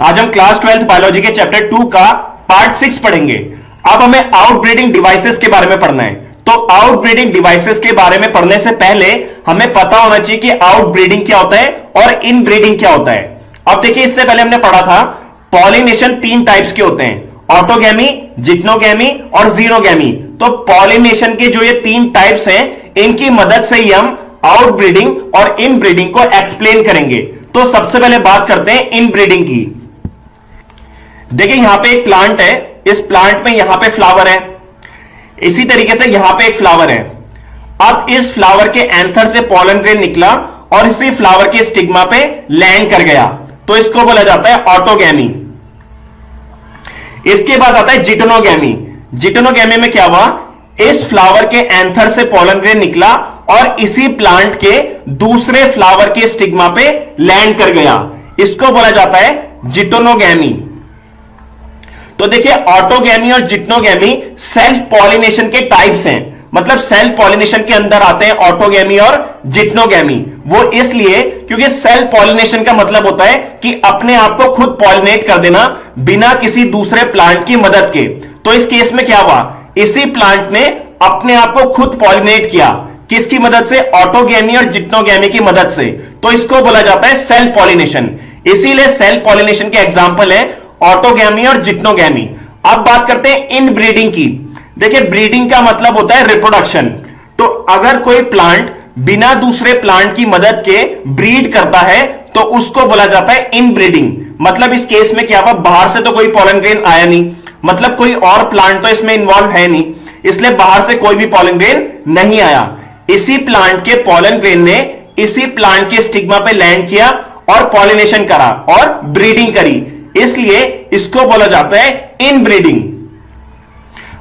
आज हम class 12th biology के चैप्टर 2 का पार्ट 6 पढ़ेंगे। अब हमें आउटब्रीडिंग डिवाइसेस के बारे में पढ़ना है। तो आउटब्रीडिंग डिवाइसेस के बारे में पढ़ने से पहले हमें पता होना चाहिए कि आउटब्रीडिंग क्या होता है और इनब्रीडिंग क्या होता है। अब देखिए, इससे पहले हमने पढ़ा था पॉलिनेशन 3 टाइप्स के होते हैं, ऑटोगैमी, जिग्नोगैमी और जीनोगैमी। तो पॉलिनेशन के जो ये 3 टाइप्स हैं, इनकी मदद से ही हम आउटब्रीडिंग और इनब्रीडिंग को एक्सप्लेन करेंगे। तो सबसे पहले बात करते हैं इनब्रीडिंग की। देखिए, यहां पे एक प्लांट है, इस प्लांट में यहां पे फ्लावर है, इसी तरीके से यहां पे एक फ्लावर है। अब इस फ्लावर के एंथर से पॉलन ग्रेन निकला और इसी फ्लावर के स्टिग्मा पे लैंड कर गया, तो इसको बोला जाता है ऑटोगैमी। इसके बाद आता है जिटोनोगैमी। जिटोनोगैमी में क्या हुआ, इस फ्लावर के एंथर से पॉलन ग्रेन निकला और इसी प्लांट के दूसरे फ्लावर के स्टिग्मा पे लैंड कर गया, इसको बोला जाता है जिटोनोगैमी। तो देखिए, ऑटोगैमी और जिटोनोगैमी सेल्फ पॉलिनेशन के टाइप्स हैं, मतलब सेल्फ पॉलिनेशन के अंदर आते हैं ऑटोगैमी और जिटोनोगैमी। वो इसलिए क्योंकि सेल्फ पॉलिनेशन का मतलब होता है कि अपने आप को खुद पॉलिनेट कर देना बिना किसी दूसरे प्लांट की मदद के। तो इस केस में क्या हुआ, इसी प्लांट ने अपने आप को खुद पॉलिनेट किया, किसकी मदद से, ऑटोगैमी और जिटोनोगैमी की मदद से। तो इसको बोला जाता है सेल्फ पॉलिनेशन। इसीलिए सेल्फ पॉलिनेशन के एग्जांपल है ऑटोगैमी और जिटोनोगैमी। अब बात करते हैं इनब्रीडिंग की। देखिए, ब्रीडिंग का मतलब होता है रिप्रोडक्शन। तो अगर कोई प्लांट बिना दूसरे प्लांट की मदद के ब्रीड करता है तो उसको बोला जाता है इनब्रीडिंग। मतलब इस केस में क्या हुआ, बाहर से तो कोई पॉलन ग्रेन आया नहीं, मतलब कोई और प्लांट तो इसमें इन्वॉल्व है नहीं, इसलिए बाहर से कोई भी पॉलन ग्रेन नहीं आया। इसी प्लांट के पॉलन ग्रेन ने इसी प्लांट के स्टिग्मा पे लैंड किया और पॉलिनेशन करा और ब्रीडिंग करी, इसलिए इसको बोला जाता है इनब्रीडिंग।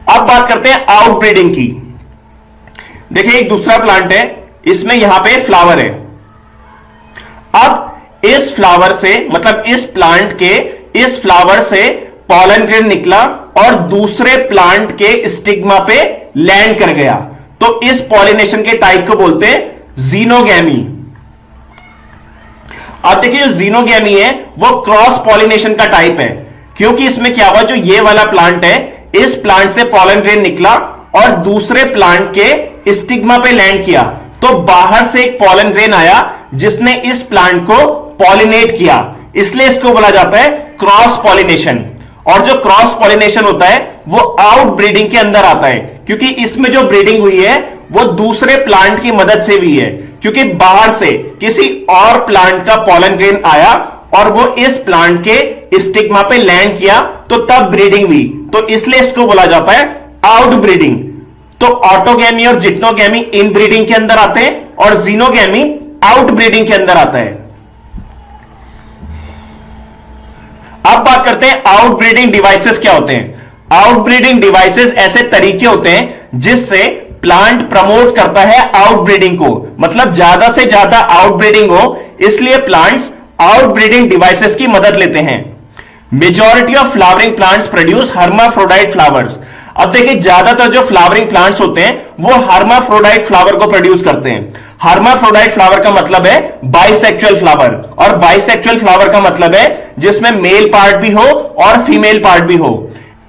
अब बात करते हैं आउटब्रीडिंग की। देखिए, एक दूसरा प्लांट है, इसमें यहां पे फ्लावर है। अब इस फ्लावर से, मतलब इस प्लांट के इस फ्लावर से पॉलन ग्रेन निकला और दूसरे प्लांट के स्टिग्मा पे लैंड कर गया, तो इस पॉलिनेशन के टाइप को बोलते हैं जीनोगैमी। अब देखिए, जो जीनोगैमी है वो क्रॉस पॉलिनेशन का टाइप है, क्योंकि इसमें क्या हुआ, जो ये वाला प्लांट है, इस प्लांट से पॉलन ग्रेन निकला और दूसरे प्लांट के स्टिग्मा पे लैंड किया, तो बाहर से एक पॉलन ग्रेन आया जिसने इस प्लांट को पॉलिनेट किया, इसलिए इसको बोला जाता है क्रॉस पॉलिनेशन। और जो क्रॉस पॉलिनेशन होता है वो आउटब्रीडिंग के अंदर आता है, क्योंकि इसमें जो ब्रीडिंग हुई है वो दूसरे प्लांट की मदद से हुई है, क्योंकि बाहर से किसी और प्लांट का पॉलन ग्रेन आया और वो इस प्लांट के स्टिग्मा पे लैंड किया, तो तब ब्रीडिंग हुई, तो इसलिए इसको बोला जाता है आउटब्रीडिंग। तो ऑटोगैमी और जिटोनोगैमी इनब्रीडिंग के अंदर आते हैं और जीनोगैमी आउटब्रीडिंग के अंदर आता है। अब बात करते हैं आउटब्रीडिंग डिवाइसेस क्या होते हैं। आउटब्रीडिंग डिवाइसेस ऐसे तरीके होते हैं जिससे प्लांट प्रमोट करता है आउटब्रीडिंग को, मतलब ज्यादा से ज्यादा आउटब्रीडिंग हो, इसलिए प्लांट्स आउटब्रीडिंग डिवाइसेस की मदद लेते हैं। Majority of flowering plants produce hermaphrodite flowers. अब देखिए, ज्यादातर जो फ्लावरिंग प्लांट्स होते हैं वो हर्माफ्रोडाइट फ्लावर को प्रोड्यूस करते हैं। हर्माफ्रोडाइट फ्लावर का मतलब है बाइसेक्सुअल फ्लावर, और बाइसेक्सुअल फ्लावर का मतलब है जिसमें मेल पार्ट भी हो और फीमेल पार्ट भी हो।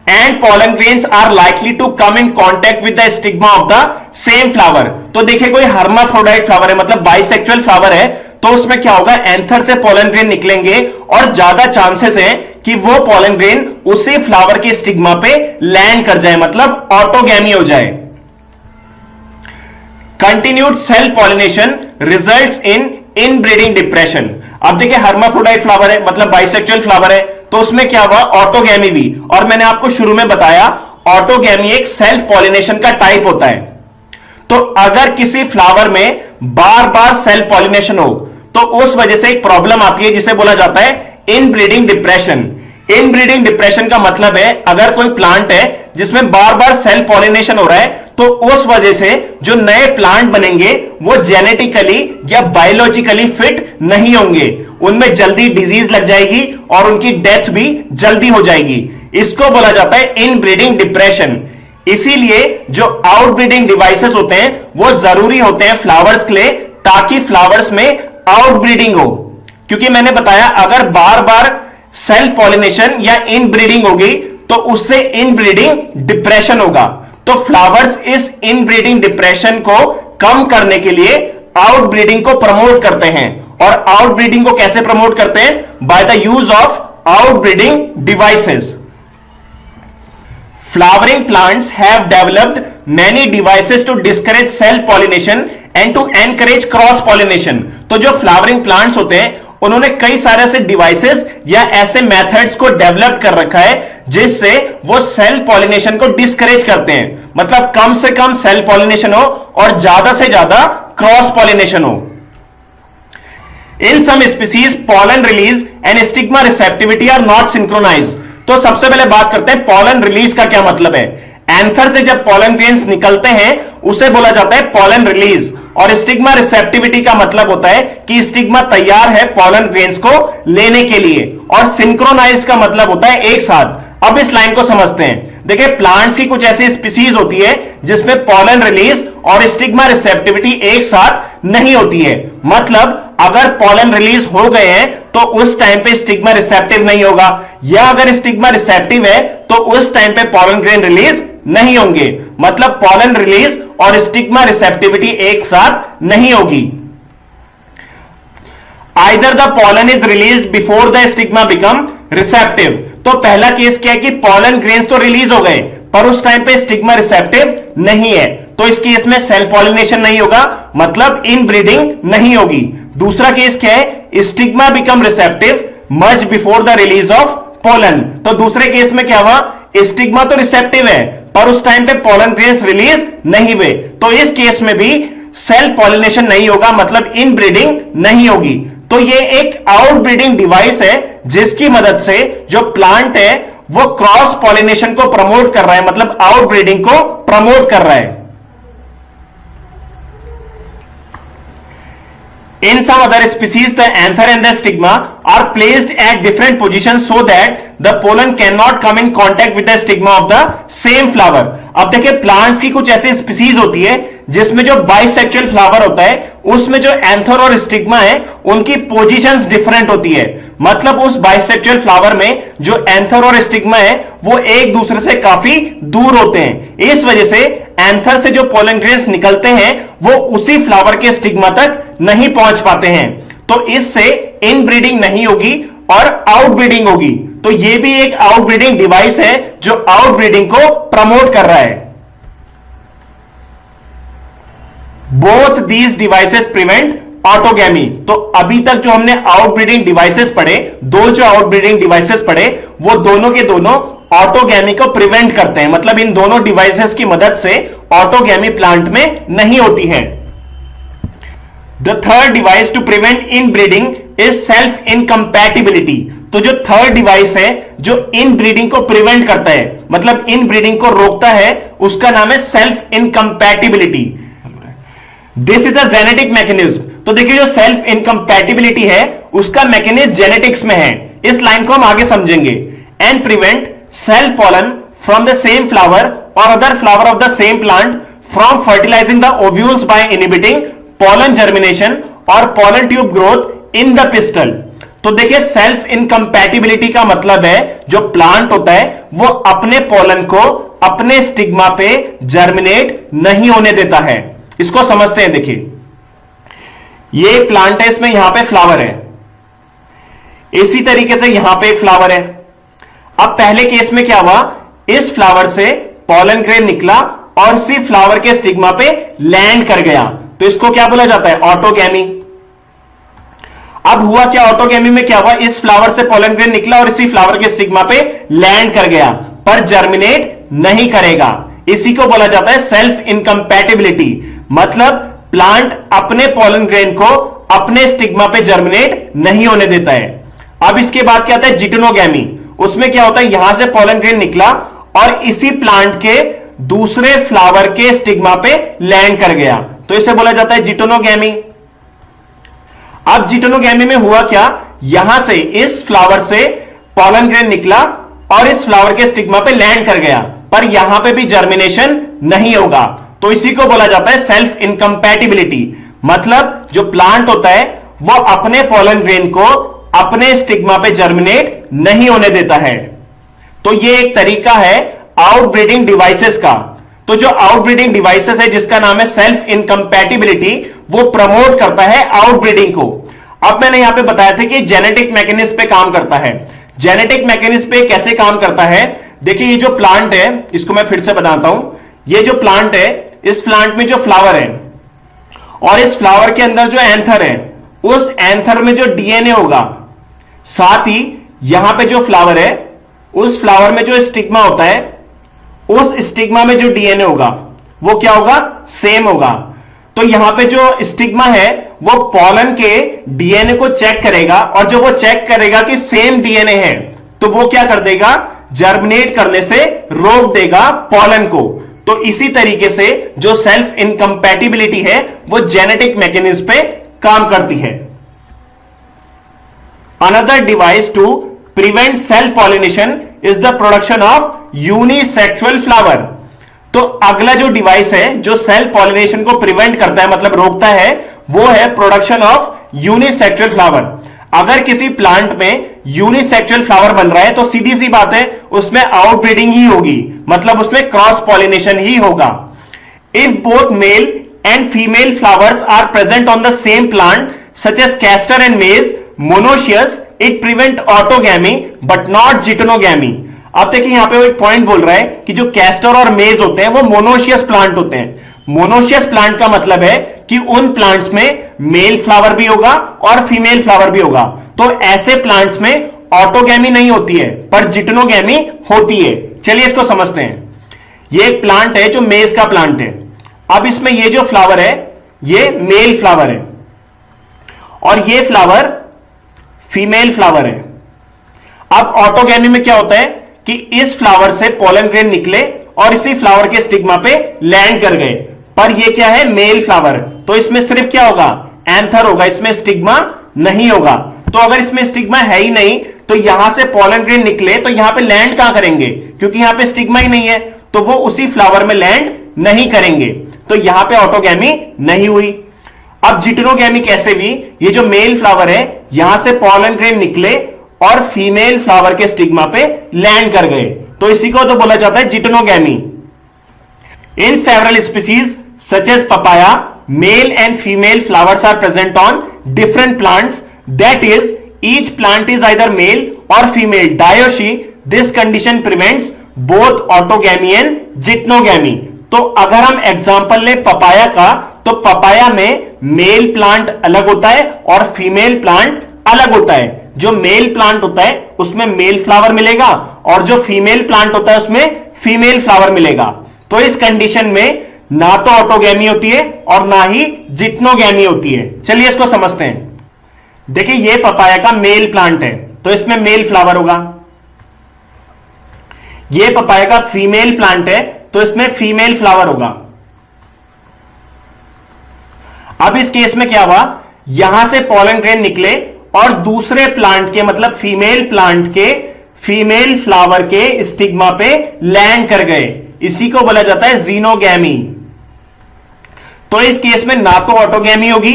And pollen grains are likely to come in contact with the stigma of the same flower. तो देखिए, कोई हर्माफ्रोडाइट फ्लावर है, मतलब बाइसेक्सुअल फ्लावर है, तो उसमें क्या होगा, एंथर से पॉलन ग्रेन निकलेंगे और ज्यादा चांसेस हैं कि वो पॉलन ग्रेन उसी फ्लावर के स्टिग्मा पे लैंड कर जाए, मतलब ऑटोगैमी हो जाए। Continued self pollination results in inbreeding depression. अब देखिए, हर्माफ्रोडाइट फ्लावर है, मतलब बाइसेक्सुअल फ्लावर है, तो उसमें क्या हुआ, ऑटोगैमी भी। और मैंने आपको शुरू में बताया ऑटोगैमी एक सेल्फ पॉलिनेशन का टाइप होता है। तो अगर किसी फ्लावर में बार बार सेल्फ पॉलिनेशन हो तो उस वजह से एक प्रॉब्लम आती है जिसे बोला जाता है इनब्रीडिंग डिप्रेशन। इनब्रीडिंग डिप्रेशन का मतलब है, अगर कोई प्लांट है जिसमें बार बार सेल्फ पॉलिनेशन हो रहा है, तो उस वजह से जो नए प्लांट बनेंगे वो जेनेटिकली या बायोलॉजिकली फिट नहीं होंगे, उनमें जल्दी डिजीज लग जाएगी और उनकी डेथ भी जल्दी हो जाएगी। इसको बोला जाता है इनब्रीडिंग डिप्रेशन। इसीलिए जो आउटब्रीडिंग डिवाइसेस होते हैं वो जरूरी होते हैं फ्लावर्स के लिए, ताकि फ्लावर्स में आउटब्रीडिंग हो। क्योंकि मैंने बताया, अगर बार बार सेल्फ पॉलिनेशन या इनब्रीडिंग होगी तो उससे इनब्रीडिंग डिप्रेशन होगा। तो फ्लावर्स इस इनब्रीडिंग डिप्रेशन को कम करने के लिए आउटब्रीडिंग को प्रमोट करते हैं। और आउटब्रीडिंग को कैसे प्रमोट करते हैं? By the use of outbreeding devices. Flowering plants have developed many devices to discourage self pollination and to encourage cross pollination। तो जो फ्लावरिंग प्लांट्स होते हैं उन्होंने कई सारे ऐसे डिवाइसेस या ऐसे मेथड्स को डेवलप कर रखा है जिससे वो सेल्फ पॉलिनेशन को डिस्करेज करते हैं। मतलब कम से कम सेल्फ पॉलिनेशन हो और ज्यादा से ज्यादा क्रॉस पॉलिनेशन हो। In some species pollen release and stigma receptivity are not synchronized. तो सबसे पहले बात करते हैं पॉलन रिलीज का क्या मतलब है। एंथर से जब पॉलन ग्रेन्स निकलते हैं उसे बोला जाता है पॉलन रिलीज। और स्टिग्मा रिसेप्टिविटी का मतलब होता है कि स्टिग्मा तैयार है पॉलन ग्रेन्स को लेने के लिए। और सिंक्रोनाइज्ड का मतलब होता है एक साथ। अब इस लाइन को समझते हैं। देखिए प्लांट्स की कुछ ऐसी स्पीसीज होती है जिसमें पॉलन रिलीज और स्टिग्मा रिसेप्टिविटी एक साथ नहीं होती है। मतलब अगर पॉलन रिलीज हो गए हैं तो उस टाइम पे स्टिग्मा रिसेप्टिव नहीं होगा, या अगर स्टिग्मा रिसेप्टिव है तो उस टाइम पे पॉलन ग्रेन रिलीज नहीं होंगे। मतलब पॉलन रिलीज और स्टिग्मा रिसेप्टिविटी एक साथ नहीं होगी। Either the pollen is released before the stigma become receptive. तो पहला केस क्या है कि पॉलन ग्रेन्स तो रिलीज हो गए पर उस टाइम पे स्टिग्मा रिसेप्टिव नहीं है, तो इस केस में सेल्फ पॉलिनेशन नहीं होगा, मतलब इनब्रीडिंग नहीं होगी। दूसरा केस क्या है? Stigma become receptive much before the release of pollen. तो दूसरे केस में क्या हुआ? स्टिग्मा तो रिसेप्टिव है पर उस टाइम पे पोलन ग्रेन्स रिलीज नहीं हुए, तो इस केस में भी सेल्फ पॉलिनेशन नहीं होगा, मतलब इनब्रीडिंग नहीं होगी। तो ये एक आउटब्रीडिंग डिवाइस है जिसकी मदद से जो प्लांट है वो क्रॉस पॉलिनेशन को प्रमोट कर रहा है, मतलब आउटब्रीडिंग को प्रमोट कर रहा है। In some other species, the anther and the stigma are placed at different positions so that the pollen cannot come in contact with the stigma of the same flower। अब देखिए plants की कुछ ऐसी species होती है जिसमें जो bisexual flower होता है उसमें जो एंथर और स्टिग्मा है उनकी पोजीशंस डिफरेंट होती है। मतलब उस बाइसेक्सुअल फ्लावर में जो एंथर और स्टिग्मा है वो एक दूसरे से काफी दूर होते हैं। इस वजह से एंथर से जो पोलन ग्रेन्स निकलते हैं वो उसी फ्लावर के स्टिग्मा तक नहीं पहुंच पाते हैं, तो इससे इनब्रीडिंग नहीं होगी और आउटब्रीडिंग होगी। तो ये भी एक आउटब्रीडिंग डिवाइस है जो आउटब्रीडिंग को प्रमोट कर रहा है। Both these devices prevent autogamy. तो अभी तक जो हमने आउटब्रीडिंग डिवाइसेस पढ़े, दो जो आउटब्रीडिंग डिवाइसेस पढ़े वो दोनों के दोनों ऑटोगैमी को प्रिवेंट करते हैं। मतलब इन दोनों डिवाइसेस की मदद से ऑटोगैमी प्लांट में नहीं होती है। The third device to prevent inbreeding is self incompatibility. तो जो थर्ड डिवाइस है जो इनब्रीडिंग को प्रिवेंट करता है, मतलब इनब्रीडिंग को रोकता है, उसका नाम है self incompatibility. This is a genetic mechanism. तो देखिए जो सेल्फ इनकम्पैटिबिलिटी है उसका मैकेनिज्म जेनेटिक्स में है। इस लाइन को हम आगे समझेंगे। And prevent self pollen from the same flower or other flower of the same plant from fertilizing the ovules by inhibiting pollen germination or pollen tube growth in the pistil। तो देखिए self incompatibility का मतलब है जो plant होता है वो अपने पोलन को अपने स्टिग्मा पे जर्मिनेट नहीं होने देता है। इसको समझते हैं। देखिए ये प्लांट है, इसमें यहां पे फ्लावर है, इसी तरीके से यहां पे एक फ्लावर है। अब पहले केस में क्या हुआ? इस फ्लावर से पॉलन ग्रेन निकला और इसी फ्लावर के स्टिग्मा पे लैंड कर गया, तो इसको क्या बोला जाता है? ऑटोगैमी। अब हुआ क्या? ऑटोगैमी में क्या हुआ? इस फ्लावर से पॉलन ग्रेन निकला और इसी फ्लावर के स्टिग्मा पे लैंड कर गया पर जर्मिनेट नहीं करेगा। इसी को बोला जाता है सेल्फ इनकम्पैटिबिलिटी। मतलब प्लांट अपने पॉलन ग्रेन को अपने स्टिग्मा पे जर्मिनेट नहीं होने देता है। अब इसके बाद क्या आता है? जिटेनोगैमी। उसमें क्या होता है? यहां से पॉलन ग्रेन निकला और इसी प्लांट के दूसरे फ्लावर के स्टिग्मा पे लैंड कर गया, तो इसे बोला जाता है जिटेनोगैमी। अब जिटेनोगैमी में हुआ क्या? यहां से इस फ्लावर से पॉलन ग्रेन निकला और इस फ्लावर के स्टिग्मा पे लैंड कर गया पर यहां पे भी जर्मिनेशन नहीं होगा, तो इसी को बोला जाता है सेल्फ इनकम्पैटिबिलिटी। मतलब जो प्लांट होता है वो अपने पॉलन ग्रेन को अपने स्टिग्मा पे जर्मिनेट नहीं होने देता है। तो ये एक तरीका है आउटब्रीडिंग डिवाइसेस का। तो जो आउटब्रीडिंग डिवाइसेस है जिसका नाम है सेल्फ इनकम्पैटिबिलिटी, वो प्रमोट करता है आउटब्रीडिंग को। अब मैंने यहां पे बताया था कि जेनेटिक मैकेनिज्म पे काम करता है। जेनेटिक मैकेनिज्म पे कैसे काम करता है, देखिए ये जो प्लांट है, इसको मैं फिर से बताता हूं। ये जो प्लांट है, इस प्लांट में जो फ्लावर है और इस फ्लावर के अंदर जो एंथर है, उस एंथर में जो डीएनए होगा, साथ ही यहां पे जो फ्लावर है, उस फ्लावर में जो स्टिग्मा होता है, उस स्टिग्मा में जो डीएनए होगा वो क्या होगा, सेम होगा। तो यहां पे जो स्टिग्मा है वो पॉलन के डीएनए को चेक करेगा, और जब वो चेक करेगा कि सेम डीएनए है तो वो क्या कर देगा, जर्मिनेट करने से रोक देगा पॉलन को। तो इसी तरीके से जो सेल्फ इनकम्पैटिबिलिटी है वो जेनेटिक मैकेनिज्म पे काम करती है। Another device to prevent self pollination is the production of unisexual flower. तो अगला जो डिवाइस है जो सेल्फ पॉलिनेशन को प्रिवेंट करता है, मतलब रोकता है, वो है प्रोडक्शन ऑफ यूनिसेक्सुअल फ्लावर। अगर किसी प्लांट में यूनिसेक्सुअल फ्लावर बन रहा है तो सीधी सी बात है उसमें आउटब्रीडिंग ही होगी, मतलब उसमें क्रॉस पॉलिनेशन ही होगा। If both male and female flowers are present on the same plant such as castor and maize monoecious, it prevent autogamy but not geitonogamy. अब देखिए यहां पे वो एक पॉइंट बोल रहा है कि जो कैस्टर और मेज होते हैं वो मोनोशियस प्लांट होते हैं। मोनोशियस प्लांट का मतलब है कि उन प्लांट्स में मेल फ्लावर भी होगा और फीमेल फ्लावर भी होगा। तो ऐसे प्लांट्स में ऑटोगैमी नहीं होती है पर जिटोनोगैमी होती है। चलिए इसको समझते हैं। ये एक प्लांट है जो मेज का प्लांट है। अब इसमें ये जो फ्लावर है ये मेल फ्लावर है और ये फ्लावर फीमेल फ्लावर है। अब ऑटोगैमी में क्या होता है कि इस फ्लावर से पोलन ग्रेन निकले और इसी फ्लावर के स्टिग्मा पे लैंड कर गए, पर ये क्या है, मेल फ्लावर। तो इसमें सिर्फ क्या होगा, एंथर होगा, इसमें स्टिग्मा नहीं होगा। तो अगर इसमें स्टिग्मा है ही नहीं तो यहां से पोलन ग्रेन निकले तो यहां पे लैंड कहां करेंगे, क्योंकि यहां पे स्टिग्मा ही नहीं है तो वो उसी फ्लावर में लैंड नहीं करेंगे। तो यहां पे ऑटोगैमी नहीं हुई। अब जिटोनोगैमी कैसे हुई, ये जो मेल फ्लावर है यहां से पोलन ग्रेन निकले और फीमेल फ्लावर के स्टिग्मा पे लैंड कर गए, तो इसी को तो बोला जाता है geitonogamy. In several species such as papaya, male and female flowers are present on different plants, that is each plant is either male और female dioecy. This condition prevents both autogamy and geitonogamy. तो अगर हम example ले papaya का, तो papaya में male plant अलग होता है और फीमेल प्लांट अलग होता है। जो मेल प्लांट होता है उसमें मेल फ्लावर मिलेगा और जो फीमेल प्लांट होता है उसमें फीमेल फ्लावर मिलेगा। तो इस कंडीशन में ना तो ऑटोगैमी होती है और ना ही जिटोनोगैमी होती है। चलिए इसको समझते हैं। देखिए ये पपाया का मेल प्लांट है तो इसमें मेल फ्लावर होगा। ये पपाया का फीमेल प्लांट है तो इसमें फीमेल फ्लावर होगा। अब इस केस में क्या हुआ, यहां से पोलन ग्रेन निकले और दूसरे प्लांट के, मतलब फीमेल प्लांट के फीमेल फ्लावर के स्टिग्मा पे लैंड कर गए, इसी को बोला जाता है जीनोगैमी। तो इस केस में ना तो ऑटोगैमी होगी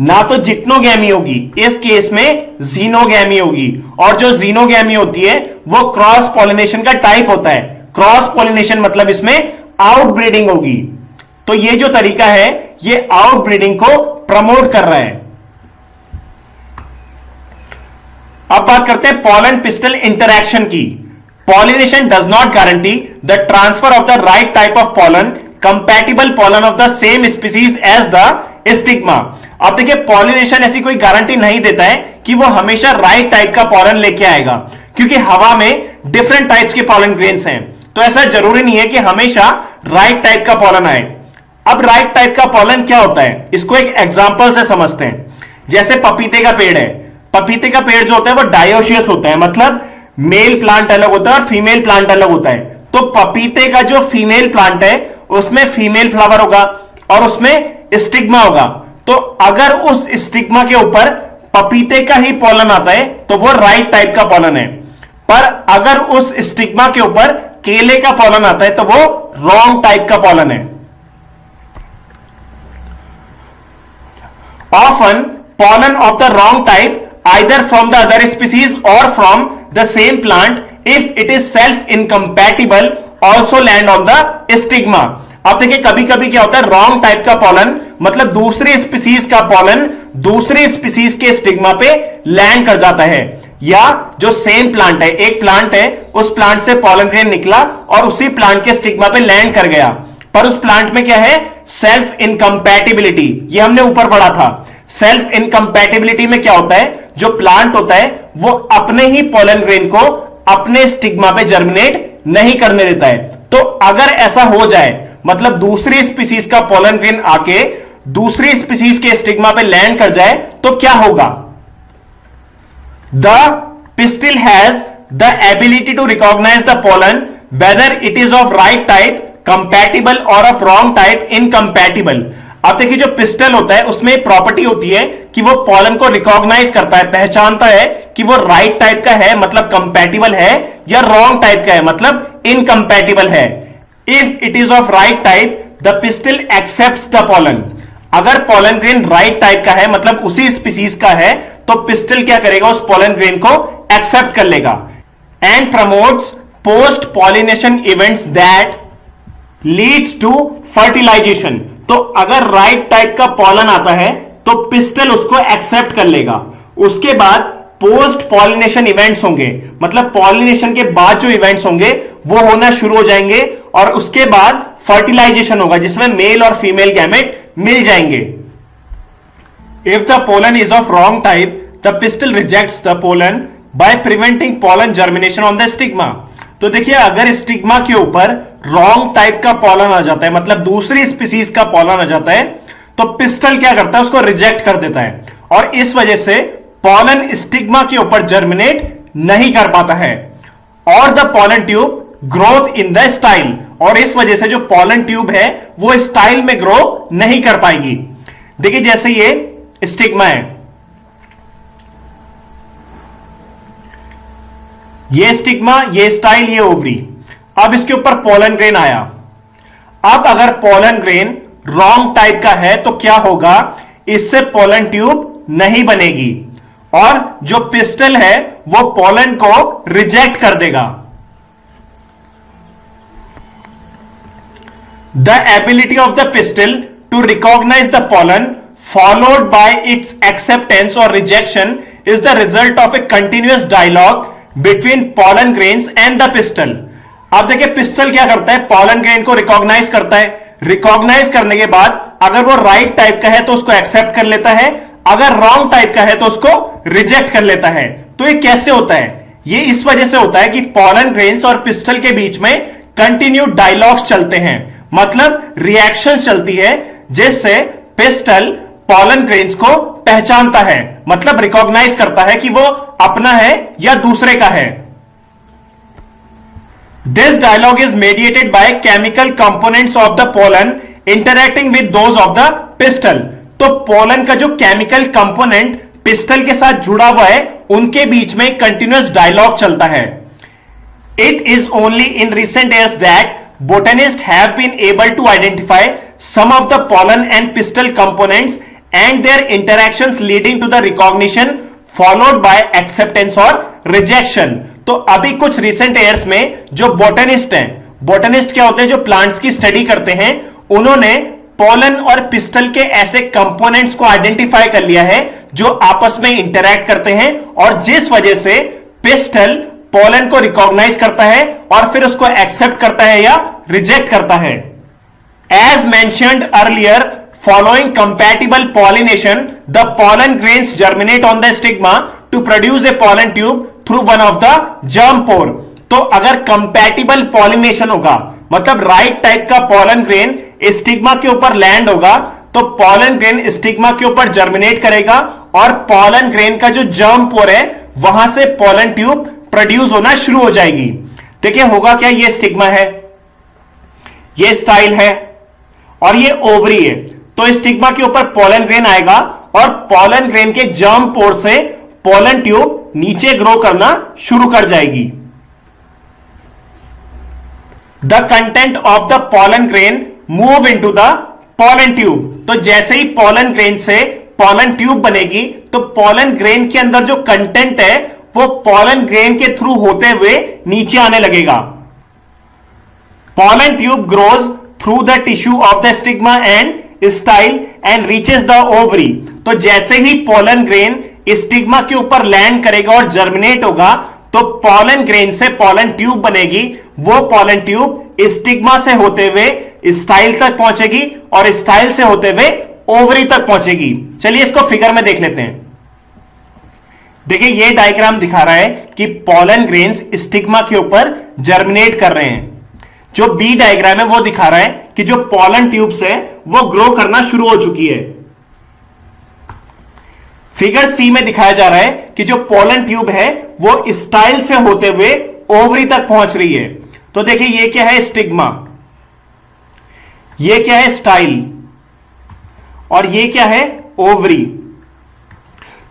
ना तो जिटोनोगैमी होगी, इस केस में जीनोगैमी होगी। और जो जीनोगैमी होती है वो क्रॉस पॉलिनेशन का टाइप होता है। क्रॉस पॉलिनेशन मतलब इसमें आउटब्रीडिंग होगी। तो ये जो तरीका है ये आउटब्रीडिंग को प्रमोट कर रहा है। अब बात करते हैं पॉलन पिस्टल इंटरैक्शन की। Pollination does not guarantee the transfer of the right type of pollen, compatible pollen of the same species as the stigma. अब देखिए पॉलिनेशन ऐसी कोई गारंटी नहीं देता है कि वो हमेशा राइट टाइप का पॉलन लेके आएगा, क्योंकि हवा में डिफरेंट टाइप्स के पॉलन ग्रेन्स हैं। तो ऐसा जरूरी नहीं है कि हमेशा राइट टाइप का पॉलन आए। अब राइट टाइप का पॉलन क्या होता है, इसको एक एग्जांपल से समझते हैं। जैसे पपीते का पेड़ है, पपीते का पेड़ जो होता है वो डायोशियस होता है, मतलब मेल प्लांट अलग होता है और फीमेल प्लांट अलग होता है। तो पपीते का जो फीमेल प्लांट है उसमें फीमेल फ्लावर होगा और उसमें स्टिग्मा होगा। तो अगर उस स्टिग्मा के ऊपर पपीते का ही पॉलन आता है तो वो राइट टाइप का पॉलन है, पर अगर उस स्टिग्मा के ऊपर केले का पॉलन आता है तो वो रॉन्ग टाइप का पॉलन है। Often pollen of the wrong type either from the other species or from the same plant if it is self incompatible also land on the stigma. अब देखिए कभी कभी क्या होता है, रॉन्ग टाइप का पॉलन मतलब दूसरी स्पीसीज का पॉलन दूसरी स्पीसीज के स्टिग्मा पे लैंड कर जाता है, या जो सेम प्लांट है, एक प्लांट है, उस प्लांट से पॉलन ग्रेन निकला और उसी प्लांट के स्टिग्मा पे लैंड कर गया, पर उस प्लांट में क्या है, सेल्फ इनकम्पैटिबिलिटी। ये हमने ऊपर पढ़ा था। सेल्फ इनकम्पैटिबिलिटी में क्या होता है, जो प्लांट होता है वो अपने ही पॉलन ग्रेन को अपने स्टिग्मा पे जर्मिनेट नहीं करने देता है। तो अगर ऐसा हो जाए, मतलब दूसरी स्पीसीज का पॉलन ग्रेन आके दूसरी स्पीसीज के स्टिग्मा पे लैंड कर जाए, तो क्या होगा, the pistil has the ability to recognise the pollen whether it is of right type compatible और ऑफ रॉन्ग टाइप इनकम्पैटिबल। अब देखिए जो पिस्टल होता है उसमें एक प्रॉपर्टी होती है कि वो पॉलन को रिकॉग्नाइज करता है, पहचानता है कि वो राइट टाइप का है मतलब कंपैटिबल है, या रॉन्ग टाइप का है मतलब इनकम्पैटिबल है। If it is of right type the pistol accepts the pollen. अगर पॉलन ग्रेन राइट टाइप का है मतलब उसी स्पीसीज का है, तो पिस्टल क्या करेगा, उस पॉलन ग्रेन को एक्सेप्ट कर लेगा। And promotes post pollination events that leads to fertilisation. तो अगर राइट टाइप का पॉलन आता है तो पिस्टल उसको एक्सेप्ट कर लेगा। उसके बाद पोस्ट पॉलिनेशन इवेंट्स होंगे, मतलब पॉलिनेशन के बाद जो इवेंट्स होंगे वो होना शुरू हो जाएंगे, और उसके बाद फर्टिलाइजेशन होगा जिसमें मेल और फीमेल गैमेट मिल जाएंगे। If the pollen is of wrong type the pistol rejects the pollen by preventing pollen germination on the stigma. तो देखिए अगर स्टिग्मा के ऊपर रॉन्ग टाइप का पॉलन आ जाता है, मतलब दूसरी स्पीसीज का पॉलन आ जाता है, तो पिस्टल क्या करता है, उसको रिजेक्ट कर देता है, और इस वजह से पॉलन स्टिग्मा के ऊपर जर्मिनेट नहीं कर पाता है। और the pollen tube growth in the style, और इस वजह से जो पॉलन ट्यूब है वो स्टाइल में ग्रो नहीं कर पाएगी। देखिए जैसे ये स्टिग्मा है, ये स्टिग्मा, ये स्टाइल, ये ओवरी। अब इसके ऊपर पॉलन ग्रेन आया। अब अगर पॉलन ग्रेन रॉन्ग टाइप का है तो क्या होगा, इससे पॉलन ट्यूब नहीं बनेगी और जो पिस्टल है वो पॉलन को रिजेक्ट कर देगा। The ability of the pistil to recognise the pollen followed by its acceptance और rejection is the result of a continuous dialogue between pollen grains and the pistil. अब देखिए पिस्टल क्या करता है, पॉलन ग्रेन को recognise करता है, recognise करने के बाद अगर वो राइट टाइप का है तो उसको एक्सेप्ट कर लेता है, अगर रॉन्ग टाइप का है तो उसको रिजेक्ट कर लेता है। तो ये कैसे होता है, ये इस वजह से होता है कि पॉलन ग्रेन्स और पिस्टल के बीच में कंटिन्यू डायलॉग्स चलते हैं, मतलब रिएक्शंस चलती है, जिससे पिस्टल पॉलन ग्रेन्स को पहचानता है, मतलब रिकॉग्नाइज करता है कि वो अपना है या दूसरे का है। This dialogue is mediated by chemical components of the pollen interacting with those of the pistil। तो पोलन का जो केमिकल कंपोनेंट पिस्टल के साथ जुड़ा हुआ है उनके बीच में कंटिन्यूअस डायलॉग चलता है। It is only in recent years that botanists have been able to identify some of the pollen and pistil components and their interactions leading to the recognition followed by acceptance और rejection। तो अभी कुछ recent years में जो botanist हैं, botanist क्या होते हैं, जो प्लांट्स की स्टडी करते हैं, उन्होंने पोलन और पिस्टल के ऐसे कंपोनेंट्स को आइडेंटिफाई कर लिया है जो आपस में इंटरैक्ट करते हैं और जिस वजह से पिस्टल पोलन को रिकॉग्नाइज करता है और फिर उसको एक्सेप्ट करता है या रिजेक्ट करता है। As mentioned earlier, following compatible pollination, the pollen grains germinate on the stigma to produce a pollen tube through one of the germ pore। तो अगर compatible pollination होगा, मतलब राइट टाइप का pollen grain स्टिग्मा के ऊपर land होगा, तो pollen grain stigma के ऊपर जर्मिनेट करेगा और pollen grain का जो germ pore है वहां से pollen tube प्रोड्यूस होना शुरू हो जाएगी। देखिए होगा क्या, ये स्टिग्मा है, ये स्टाइल है और ये ओवरी है। तो स्टिग्मा के ऊपर पोलन ग्रेन आएगा और पोलन ग्रेन के जर्म पोर से पोलन ट्यूब नीचे ग्रो करना शुरू कर जाएगी। The content of the pollen grain move into the pollen tube. तो जैसे ही पोलन ग्रेन से पोलन ट्यूब बनेगी तो पोलन ग्रेन के अंदर जो कंटेंट है वो पॉलन ग्रेन के थ्रू होते हुए नीचे आने लगेगा। Pollen tube grows through the tissue of the stigma and style and reaches the ovary. तो जैसे ही पॉलन ग्रेन स्टिग्मा के ऊपर लैंड करेगा और जर्मिनेट होगा, तो पॉलन ग्रेन से पॉलन ट्यूब बनेगी। वो पॉलन ट्यूब स्टिग्मा से होते हुए स्टाइल तक पहुंचेगी और स्टाइल से होते हुए ओवरी तक पहुंचेगी। चलिए इसको फिगर में देख लेते हैं। देखिए ये डायग्राम दिखा रहा है कि पॉलन ग्रेन्स स्टिग्मा के ऊपर जर्मिनेट कर रहे हैं। जो बी डायग्राम है वो दिखा रहा है कि जो पॉलन ट्यूब्स है वो ग्रो करना शुरू हो चुकी है। फिगर सी में दिखाया जा रहा है कि जो पॉलन ट्यूब है वो स्टाइल से होते हुए ओवरी तक पहुंच रही है। तो देखिए ये क्या है स्टिग्मा, ये क्या है स्टाइल और ये क्या है ओवरी।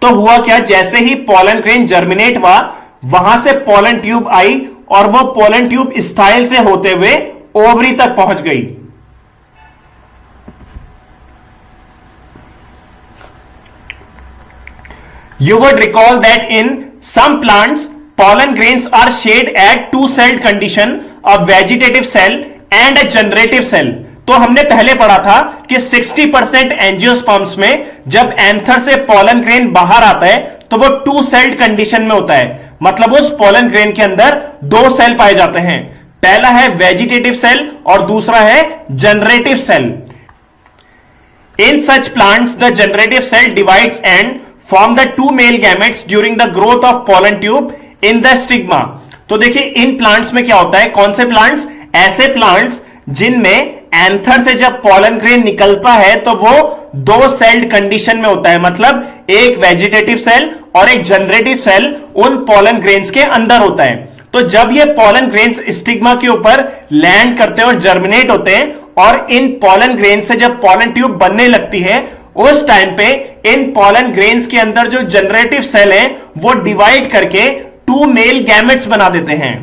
तो हुआ क्या, जैसे ही पॉलन ग्रेन जर्मिनेट हुआ वहां से पॉलन ट्यूब आई और वो पॉलन ट्यूब स्टाइल से होते हुए ओवरी तक पहुंच गई। You would recall that in some plants, pollen grains are shared at two-celled condition, a vegetative cell and a generative cell. तो हमने पहले पढ़ा था कि 60% एंजियोस्पर्म्स में जब एंथर से पॉलन ग्रेन बाहर आता है तो वो टू सेल्ड कंडीशन में होता है। मतलब उस पॉलन ग्रेन के अंदर दो सेल पाए जाते हैं, पहला है वेजिटेटिव सेल और दूसरा है generative cell. In such plants, the generative cell divides and form the two male gametes during the growth of pollen tube in the stigma. तो देखिए इन प्लांट्स में क्या होता है, कौन से प्लांट्स, ऐसे प्लांट्स जिनमें एंथर से जब पॉलन ग्रेन निकलता है तो वो दो सेल्ड कंडीशन में होता है। मतलब एक वेजिटेटिव सेल और एक जनरेटिव सेल उन पॉलन ग्रेन्स के अंदर होता है। तो जब ये पॉलन ग्रेन्स स्टिग्मा के ऊपर लैंड करते हैं और जर्मिनेट होते हैं और इन पॉलन ग्रेन से जब पॉलन ट्यूब बनने लगती है, उस टाइम पे इन पॉलन ग्रेन्स के अंदर जो जनरेटिव सेल है वो डिवाइड करके टू मेल गैमेट्स बना देते हैं।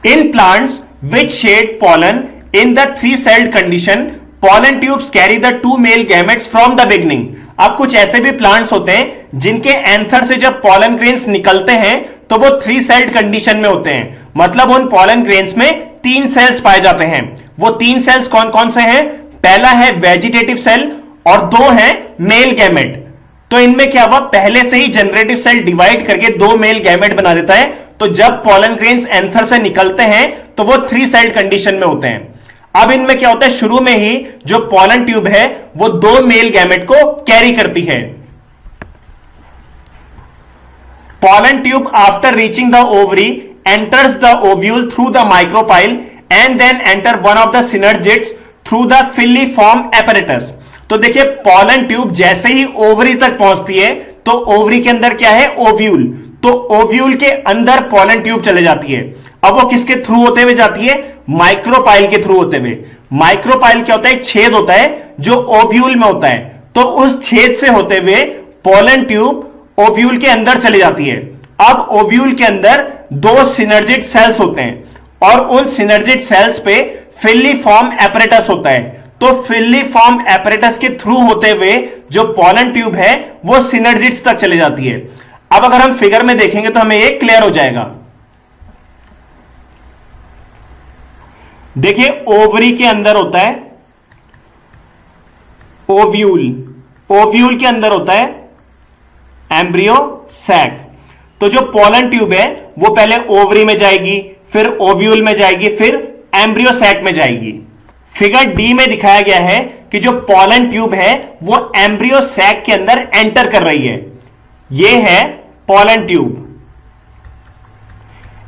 In plants which shed pollen in the three-celled condition, pollen tubes carry the two male gametes from the beginning. अब कुछ ऐसे भी प्लांट्स होते हैं जिनके एंथर से जब पॉलन ग्रेन्स निकलते हैं तो वो थ्री सेल्ड कंडीशन में होते हैं। मतलब उन पॉलन ग्रेन्स में तीन सेल्स पाए जाते हैं। वो तीन सेल्स कौन कौन से हैं, पहला है वेजिटेटिव सेल और दो है मेल गैमेट। तो इनमें क्या हुआ, पहले से ही जनरेटिव सेल डिवाइड करके दो मेल गैमेट बना देता है। तो जब पॉलन ग्रेन्स एंथर से निकलते हैं तो वो थ्री सेल्ड कंडीशन में होते हैं। अब इनमें क्या होता है, शुरू में ही जो पॉलन ट्यूब है वो दो मेल गैमेट को कैरी करती है। Pollen tube after reaching the ovary enters the ovule through the micropyle and then enter one of the synergids through the filiform apparatus. तो देखिए पॉलन ट्यूब जैसे ही ओवरी तक पहुंचती है तो ओवरी के अंदर क्या है, ओव्यूल। तो ओव्यूल के अंदर पॉलन ट्यूब चले जाती है। अब वो किसके थ्रू होते हुए जाती है, माइक्रोपाइल के थ्रू होते हुए। माइक्रोपाइल क्या होता है, एक छेद होता है जो ओव्यूल में होता है। तो उस छेद से होते हुए पॉलन ट्यूब ओव्यूल के अंदर चली जाती है। अब ओव्यूल के अंदर दो सिनर्जिड सेल्स होते हैं और उन सिनर्जिड सेल्स पे फिलिफॉर्म एपरेटस होता है। तो फिलिफॉर्म एपरेटस के थ्रू होते हुए जो पॉलन ट्यूब है वो सिनर्जिड्स तक चली जाती है। अब अगर हम फिगर में देखेंगे तो हमें एक क्लियर हो जाएगा। देखिए ओवरी के अंदर होता है ओव्यूल, ओव्यूल के अंदर होता है एम्ब्रियो सैक। तो जो पॉलन ट्यूब है वो पहले ओवरी में जाएगी, फिर ओव्यूल में जाएगी, फिर एम्ब्रियो सैक में जाएगी। फिगर डी में दिखाया गया है कि जो पॉलन ट्यूब है वो एम्ब्रियो सैक के अंदर एंटर कर रही है। ये है पॉलन ट्यूब।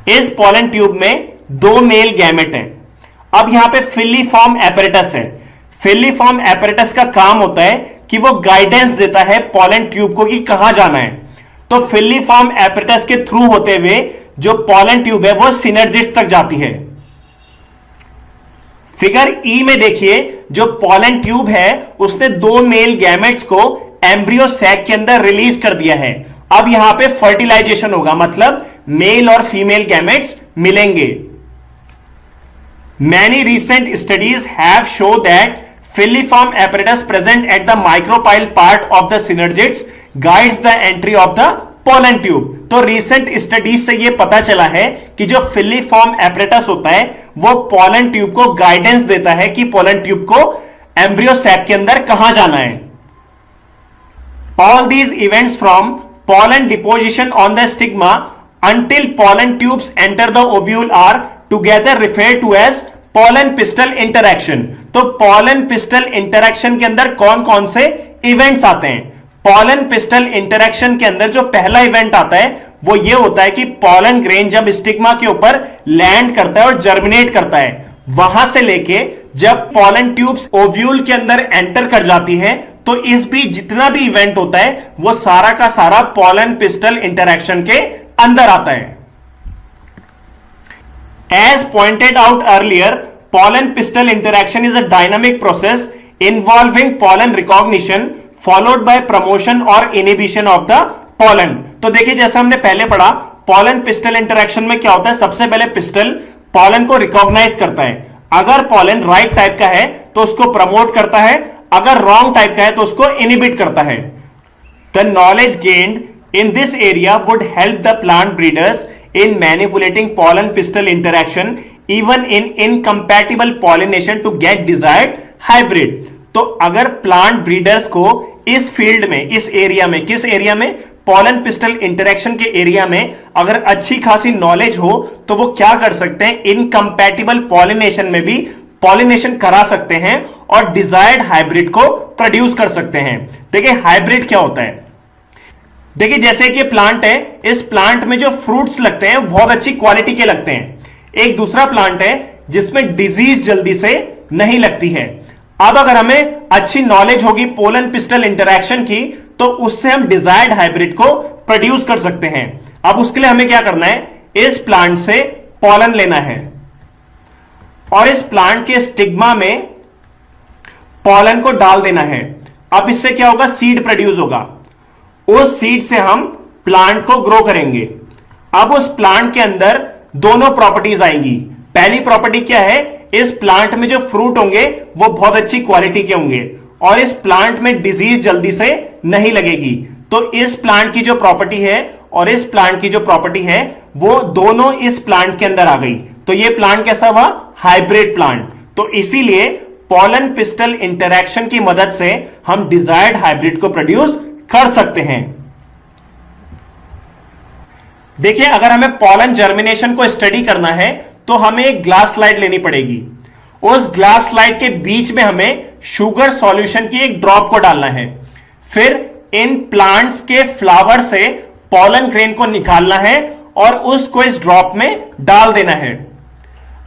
इस पॉलन ट्यूब में दो मेल गैमेट हैं। अब यहां पे फिलिफॉर्म एपरेटस है। फिलिफॉर्म एपरेटस का काम होता है कि वो गाइडेंस देता है पॉलन ट्यूब को कि कहां जाना है। तो फिलिफॉर्म एपरेटस के थ्रू होते हुए जो पॉलन ट्यूब है वो सिनर्जिड्स तक जाती है। फिगर ई में देखिए जो पॉलन ट्यूब है उसने दो मेल गैमेट्स को एम्ब्रियो सैक के अंदर रिलीज कर दिया है। अब यहां पे फर्टिलाइजेशन होगा, मतलब मेल और फीमेल गैमेट्स मिलेंगे। Many recent studies have show that filiform apparatus present at the micropyle part of the synergids guides the entry of the pollen tube. तो रीसेंट स्टडीज से यह पता चला है कि जो फिलीफॉर्म एपरेटस होता है वो पोलन ट्यूब को गाइडेंस देता है कि पोलन ट्यूब को एम्ब्रियो सैक के अंदर कहां जाना है। All these events from pollen deposition on the stigma until pollen tubes enter the ovule are together referred to as pollen pistil interaction। तो pollen pistil interaction के अंदर कौन कौन से इवेंट्स आते हैं? pollen pistil interaction के अंदर जो पहला इवेंट आता है वो ये होता है कि pollen grain जब स्टिग्मा के ऊपर लैंड करता है और जर्मिनेट करता है, वहां से लेके जब pollen tubes ओव्यूल के अंदर एंटर कर जाती है, तो इस भी जितना भी इवेंट होता है वो सारा का सारा pollen pistil इंटरैक्शन के अंदर आता है। As pointed out earlier, pollen pistil interaction is a dynamic process involving pollen recognition followed by promotion or inhibition of the pollen। तो देखिए जैसा हमने पहले पढ़ा, pollen pistil इंटरैक्शन में क्या होता है, सबसे पहले पिस्टल pollen को रिकॉग्नाइज करता है। अगर pollen राइट टाइप का है तो उसको प्रमोट करता है, अगर रॉन्ग टाइप का है तो उसको इनहिबिट करता है। The knowledge gained in this area would help the plant breeders in manipulating pollen pistil interaction even in incompatible pollination to get desired hybrid. तो अगर प्लांट ब्रीडर्स को इस फील्ड में, इस एरिया में, किस एरिया में, पॉलन पिस्टल इंटरैक्शन के एरिया में अगर अच्छी खासी नॉलेज हो तो वो क्या कर सकते हैं, इनकम्पैटिबल पॉलिनेशन में भी पॉलिनेशन करा सकते हैं और डिजायर्ड हाइब्रिड को प्रोड्यूस कर सकते हैं। देखिए हाइब्रिड क्या होता है, देखिए जैसे कि प्लांट है, इस प्लांट में जो फ्रूट्स लगते हैं बहुत अच्छी क्वालिटी के लगते हैं। एक दूसरा प्लांट है जिसमें डिजीज जल्दी से नहीं लगती है। अब अगर हमें अच्छी नॉलेज होगी पोलन पिस्टल इंटरैक्शन की तो उससे हम डिजायर्ड हाइब्रिड को प्रोड्यूस कर सकते हैं। अब उसके लिए हमें क्या करना है, इस प्लांट से पॉलन लेना है और इस प्लांट के स्टिग्मा में पॉलन को डाल देना है। अब इससे क्या होगा, सीड प्रोड्यूस होगा। उस सीड से हम प्लांट को ग्रो करेंगे। अब उस प्लांट के अंदर दोनों प्रॉपर्टीज आएंगी। पहली प्रॉपर्टी क्या है, इस प्लांट में जो फ्रूट होंगे वो बहुत अच्छी क्वालिटी के होंगे और इस प्लांट में डिजीज जल्दी से नहीं लगेगी। तो इस प्लांट की जो प्रॉपर्टी है और इस प्लांट की जो प्रॉपर्टी है वो दोनों इस प्लांट के अंदर आ गई। तो ये प्लांट कैसा हुआ, हाइब्रिड प्लांट। तो इसीलिए पॉलन पिस्टल इंटरैक्शन की मदद से हम डिजायर्ड हाइब्रिड को प्रोड्यूस कर सकते हैं। देखिए अगर हमें पॉलन जर्मिनेशन को स्टडी करना है तो हमें एक ग्लास स्लाइड लेनी पड़ेगी। उस ग्लास स्लाइड के बीच में हमें शुगर सॉल्यूशन की एक ड्रॉप को डालना है। फिर इन प्लांट्स के फ्लावर से पॉलन ग्रेन को निकालना है और उसको इस ड्रॉप में डाल देना है।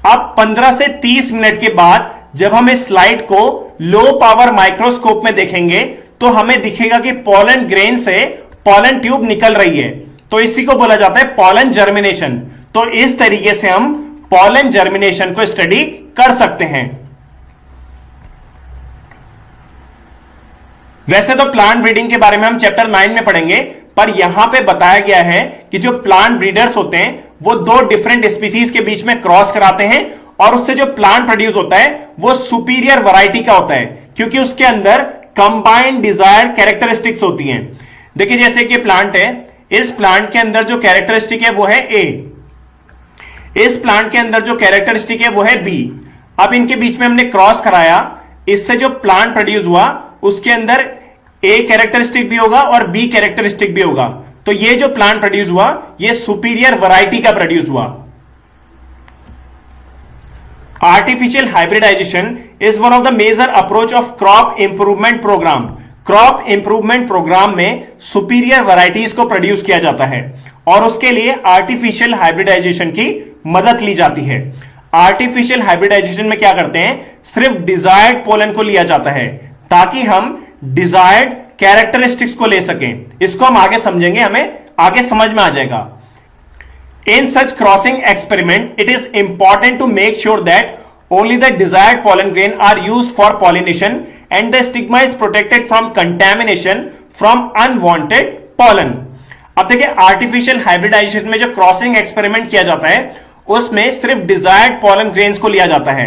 अब 15 से 30 मिनट के बाद जब हम इस स्लाइड को लो पावर माइक्रोस्कोप में देखेंगे तो हमें दिखेगा कि पॉलन ग्रेन से पॉलन ट्यूब निकल रही है। तो इसी को बोला जाता है पॉलन जर्मिनेशन। तो इस तरीके से हम पॉलन जर्मिनेशन को स्टडी कर सकते हैं। वैसे तो प्लांट ब्रीडिंग के बारे में हम चैप्टर 9 में पढ़ेंगे, पर यहां पे बताया गया है कि जो प्लांट ब्रीडर्स होते हैं वो दो डिफरेंट स्पीसीज के बीच में क्रॉस कराते हैं और उससे जो प्लांट प्रोड्यूस होता है वो सुपीरियर वैरायटी का होता है, क्योंकि उसके अंदर कंबाइंड डिजायर्ड कैरेक्टरिस्टिक्स होती हैं। देखिए जैसे कि प्लांट है, इस प्लांट के अंदर जो कैरेक्टरिस्टिक है वो है ए, इस प्लांट के अंदर जो कैरेक्टरिस्टिक है वो है बी। अब इनके बीच में हमने क्रॉस कराया, इससे जो प्लांट प्रोड्यूस हुआ उसके अंदर ए कैरेक्टरिस्टिक भी होगा और बी कैरेक्टरिस्टिक भी होगा। तो ये जो प्लांट प्रोड्यूस हुआ ये सुपीरियर वैरायटी का प्रोड्यूस हुआ। Artificial hybridisation is one of the major approach of crop improvement programme. Crop improvement programme में सुपीरियर वैरायटीज को प्रोड्यूस किया जाता है और उसके लिए आर्टिफिशियल हाइब्रिडाइजेशन की मदद ली जाती है। आर्टिफिशियल हाइब्रिडाइजेशन में क्या करते हैं, सिर्फ डिजायर्ड पोलन को लिया जाता है ताकि हम डिजायर्ड कैरेक्टरिस्टिक्स को ले सकें। इसको हम आगे समझेंगे, हमें आगे समझ में आ जाएगा। In such crossing experiment, it is important to make sure that only the desired pollen grain are used for pollination and the stigma is protected from contamination from unwanted pollen। अब देखिए आर्टिफिशियल हाइब्रिडाइजेशन में जो crossing experiment किया जाता है उसमें सिर्फ desired pollen grains को लिया जाता है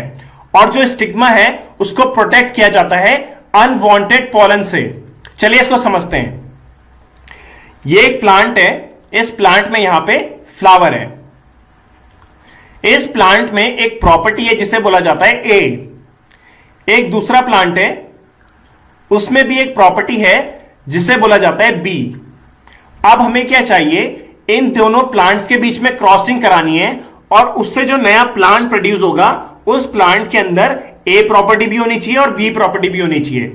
और जो स्टिग्मा है उसको प्रोटेक्ट किया जाता है अनवांटेड पॉलन से। चलिए इसको समझते हैं। ये एक प्लांट है, इस प्लांट में यहां पे फ्लावर है। इस प्लांट में एक प्रॉपर्टी है जिसे बोला जाता है ए। एक दूसरा प्लांट है, उसमें भी एक प्रॉपर्टी है जिसे बोला जाता है बी। अब हमें क्या चाहिए, इन दोनों प्लांट्स के बीच में क्रॉसिंग करानी है और उससे जो नया प्लांट प्रोड्यूस होगा उस प्लांट के अंदर ए प्रॉपर्टी भी होनी चाहिए और बी प्रॉपर्टी भी होनी चाहिए।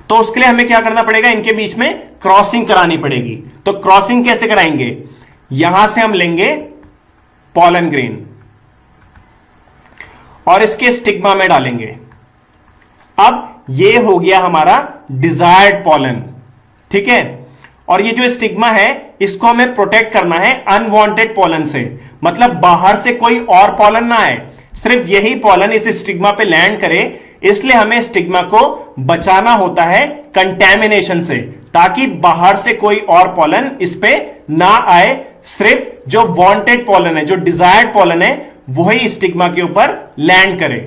तो उसके लिए हमें क्या करना पड़ेगा, इनके बीच में क्रॉसिंग करानी पड़ेगी। तो क्रॉसिंग कैसे कराएंगे, यहां से हम लेंगे पॉलन ग्रेन और इसके स्टिग्मा में डालेंगे। अब ये हो गया हमारा डिजायर्ड पॉलन, ठीक है। और ये जो स्टिग्मा है इसको हमें प्रोटेक्ट करना है अनवांटेड पॉलन से, मतलब बाहर से कोई और पॉलन ना आए, सिर्फ यही पॉलन इस स्टिग्मा पे लैंड करे। इसलिए हमें स्टिग्मा को बचाना होता है कंटैमिनेशन से, ताकि बाहर से कोई और पॉलन इस पे ना आए। सिर्फ जो वांटेड पॉलन है, जो डिजायर्ड पॉलन है, वही स्टिग्मा के ऊपर लैंड करे।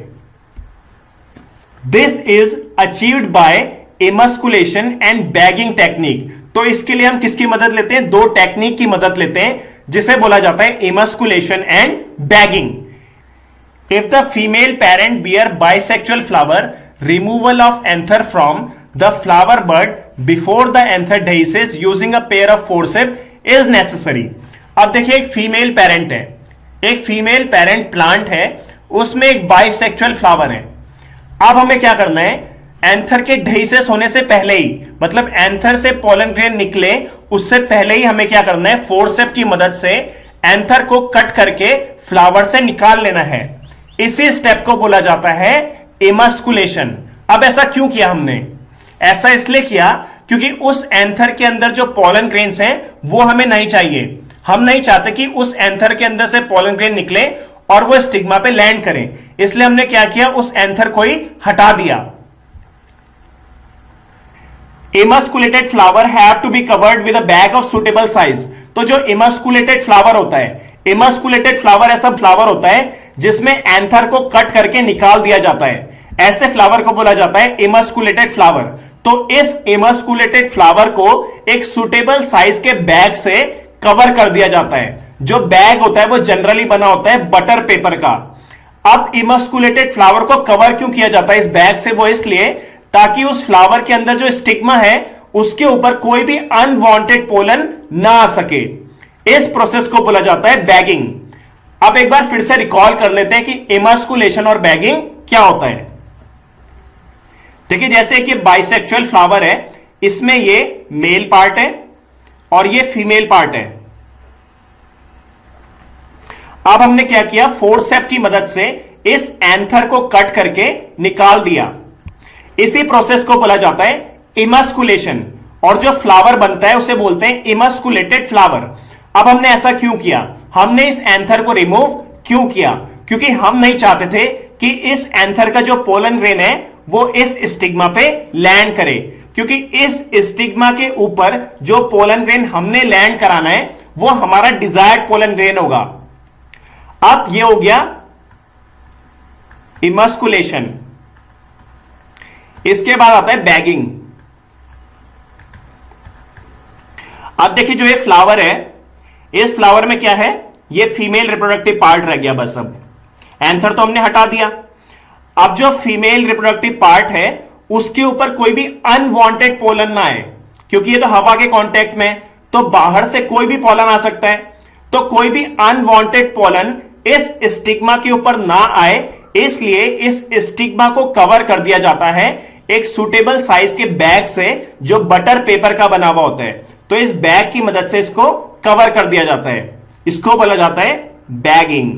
This is achieved by इमस्कुलेशन and bagging technique. तो इसके लिए हम किसकी मदद लेते हैं, दो टेक्निक की मदद लेते हैं जिसे बोला जाता है इमस्कुलेशन and bagging. If the female parent bear bisexual flower, removal of anther from the flower bud before the anther dies using a pair of forceps is necessary. अब देखिए, एक फीमेल पेरेंट है, एक फीमेल पेरेंट प्लांट है, उसमें एक bisexual flower है। अब हमें क्या करना है, एंथर के ढेइसेस होने से पहले ही, मतलब एंथर से पोलन ग्रेन निकले उससे पहले ही हमें क्या करना है, फोर्सेप की मदद से एंथर को कट करके फ्लावर से निकाल लेना है। इसी स्टेप को बोला जाता है इमस्कुलेशन। अब ऐसा क्यों किया हमने, ऐसा इसलिए किया क्योंकि उस एंथर के अंदर जो पोलन ग्रेन्स हैं वो हमें नहीं चाहिए। हम नहीं चाहते कि उस एंथर के अंदर से पोलन ग्रेन निकले और वो स्टिग्मा पे लैंड करें। इसलिए हमने क्या किया, उस एंथर को ही हटा दिया। Emasculated flower have to be covered with a bag of suitable size. तो जो इमस्कुलेटेड फ्लावर होता है, इमस्कुलेटेड फ्लावर ऐसा फ्लावर होता है जिसमें एंथर को कट करके निकाल दिया जाता है, ऐसे फ्लावर को बोला जाता है इमस्कुलेटेड फ्लावर। तो इस इमस्कुलेटेड फ्लावर को एक सुटेबल साइज के बैग से कवर कर दिया जाता है। जो बैग होता है वो जनरली बना होता है बटर पेपर का। अब इमस्कुलेटेड फ्लावर को कवर क्यों किया जाता है इस बैग से, वो इसलिए ताकि उस फ्लावर के अंदर जो स्टिग्मा है उसके ऊपर कोई भी अनवांटेड पोलन ना आ सके। इस प्रोसेस को बोला जाता है बैगिंग। अब एक बार फिर से रिकॉल कर लेते हैं कि इमस्कुलेशन और बैगिंग क्या होता है। देखिए, जैसे कि बाइसेक्सुअल फ्लावर है, इसमें ये मेल पार्ट है और ये फीमेल पार्ट है। अब हमने क्या किया, फोर्सेप की मदद से इस एंथर को कट करके निकाल दिया। इसी प्रोसेस को बोला जाता है इमस्कुलेशन और जो फ्लावर बनता है उसे बोलते हैं इमस्कुलेटेड फ्लावर। अब हमने ऐसा क्यों किया, हमने इस एंथर को रिमूव क्यों किया, क्योंकि हम नहीं चाहते थे कि इस एंथर का जो पोलन ग्रेन है वो इस स्टिग्मा पे लैंड करे, क्योंकि इस स्टिग्मा के ऊपर जो पोलन ग्रेन हमने लैंड कराना है वो हमारा डिजायर्ड पोलन ग्रेन होगा। अब ये हो गया इमस्कुलेशन। इसके बाद आता है बैगिंग। अब देखिए, जो ये फ्लावर है, इस फ्लावर में क्या है, ये फीमेल रिप्रोडक्टिव पार्ट रह गया। बस अब एंथर तो हमने हटा दिया। अब जो फीमेल रिप्रोडक्टिव पार्ट है उसके ऊपर कोई भी अनवांटेड पोलन ना आए, क्योंकि ये तो हवा के कांटेक्ट में, तो बाहर से कोई भी पोलन आ सकता है। तो कोई भी अनवांटेड पोलन इस स्टिग्मा के ऊपर ना आए, इसलिए इस स्टिग्मा को कवर कर दिया जाता है एक सुटेबल साइज के बैग से जो बटर पेपर का बना हुआ होता है। तो इस बैग की मदद से इसको कवर कर दिया जाता है। इसको बोला जाता है bagging.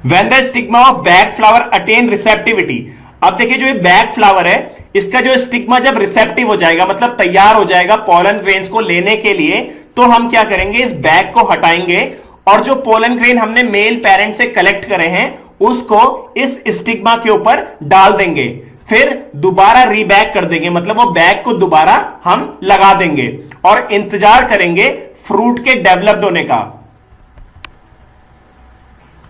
When the stigma of bag flower attain receptivity, अब देखिए, जो ये बैग फ्लावर है इसका जो स्टिग्मा जब रिसेप्टिव हो जाएगा, मतलब तैयार हो जाएगा पोलन ग्रेन्स को लेने के लिए, तो हम क्या करेंगे, इस बैग को हटाएंगे और जो पोलन ग्रेन हमने मेल पेरेंट से कलेक्ट करे हैं उसको इस स्टिग्मा के ऊपर डाल देंगे, फिर दोबारा रीबैग कर देंगे, मतलब वो बैग को दोबारा हम लगा देंगे और इंतजार करेंगे फ्रूट के डेवलप्ड होने का।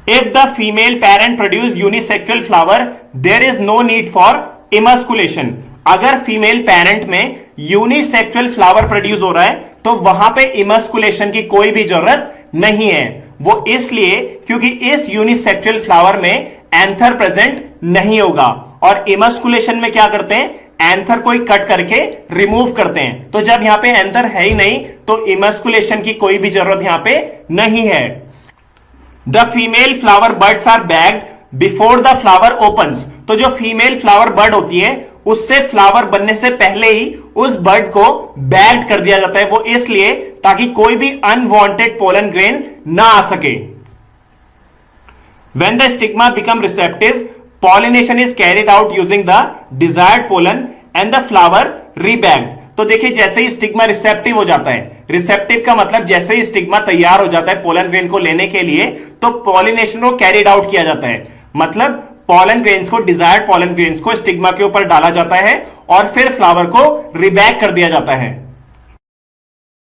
If the female parent produce unisexual flower, there is no need for emasculation. अगर फीमेल पेरेंट में यूनिसेक्सुअल फ्लावर प्रोड्यूस हो रहा है तो वहां पे इमस्कुलेशन की कोई भी जरूरत नहीं है। वो इसलिए क्योंकि इस यूनिसेक्सुअल फ्लावर में एंथर प्रेजेंट नहीं होगा, और इमस्कुलेशन में क्या करते हैं, एंथर को ही कट करके रिमूव करते हैं। तो जब यहां पे एंथर है ही नहीं तो इमस्कुलेशन की कोई भी जरूरत यहां पे नहीं है। The female flower buds are bagged before the flower opens. तो जो फीमेल फ्लावर बर्ड होती है उससे फ्लावर बनने से पहले ही उस बर्ड को बैग्ड कर दिया जाता है। वो इसलिए ताकि कोई भी अनवांटेड पोलन ग्रेन ना आ सके। When the stigma become receptive, pollination is carried out using the desired pollen and the flower rebagged। तो देखिए जैसे ही स्टिग्मा रिसेप्टिव हो जाता है, रिसेप्टिव का मतलब जैसे ही स्टिग्मा तैयार हो जाता है पोलन ग्रेन को लेने के लिए, तो पॉलिनेशन को कैरिड आउट किया जाता है। मतलब पॉलन ग्रेन्स को, डिजायर्ड पॉलन ग्रेन्स को स्टिग्मा के ऊपर डाला जाता है और फिर फ्लावर को रिबैग कर दिया जाता है।